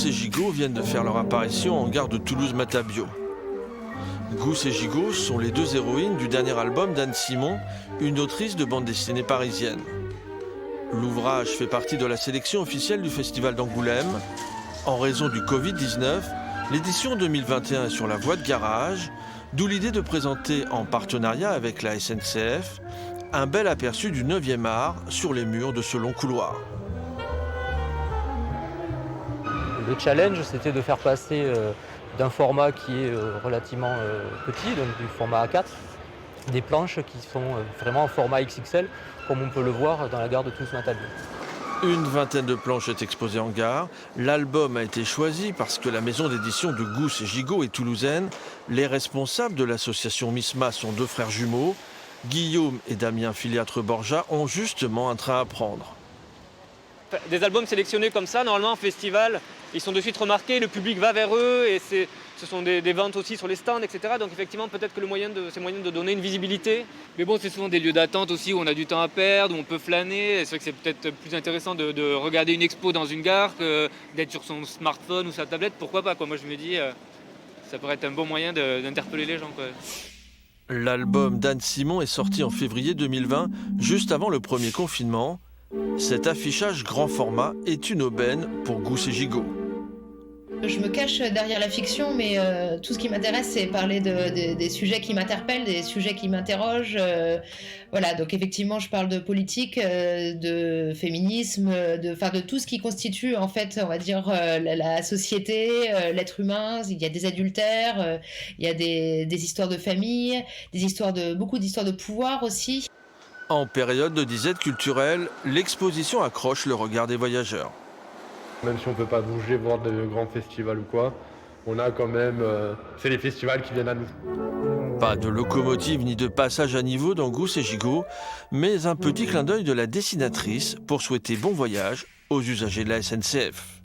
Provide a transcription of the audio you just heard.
Gousse et Gigot viennent de faire leur apparition en gare de Toulouse-Matabio. Gousse et Gigot sont les deux héroïnes du dernier album d'Anne Simon, une autrice de bande dessinée parisienne. L'ouvrage fait partie de la sélection officielle du Festival d'Angoulême. En raison du Covid-19, l'édition 2021 est sur la voie de garage, d'où l'idée de présenter en partenariat avec la SNCF un bel aperçu du 9e art sur les murs de ce long couloir. Le challenge, c'était de faire passer d'un format qui est relativement petit, donc du format A4, des planches qui sont vraiment en format XXL, comme on peut le voir dans la gare de Toulouse-Matabio. Une vingtaine de planches est exposée en gare. L'album a été choisi parce que la maison d'édition de Gousse et Gigot est toulousaine. Les responsables de l'association MISMA sont deux frères jumeaux. Guillaume et Damien Filiatre-Borja ont justement un train à prendre. Des albums sélectionnés comme ça, normalement en festival, ils sont de suite remarqués, le public va vers eux et ce sont des ventes aussi sur les stands, etc. Donc effectivement, peut-être que c'est moyen de donner une visibilité. Mais bon, c'est souvent des lieux d'attente aussi où on a du temps à perdre, où on peut flâner. C'est vrai que c'est peut-être plus intéressant de regarder une expo dans une gare que d'être sur son smartphone ou sa tablette. Pourquoi pas, quoi. Moi, je me dis, ça pourrait être un bon moyen d'interpeller les gens, quoi. L'album d'Anne Simon est sorti en février 2020, juste avant le premier confinement. Cet affichage grand format est une aubaine pour Gousse et Gigot. Je me cache derrière la fiction, mais tout ce qui m'intéresse, c'est parler des sujets qui m'interpellent, des sujets qui m'interrogent. Voilà, donc effectivement, je parle de politique, de féminisme, de tout ce qui constitue, en fait, on va dire, la société, l'être humain. Il y a des adultères, il y a des histoires de famille, beaucoup d'histoires de pouvoir aussi. En période de disette culturelle, l'exposition accroche le regard des voyageurs. Même si on ne peut pas bouger, voir de grands festivals ou quoi, on a quand même... c'est les festivals qui viennent à nous. Pas de locomotive ni de passage à niveau dans Gousse et Gigot, mais un petit clin d'œil de la dessinatrice pour souhaiter bon voyage aux usagers de la SNCF.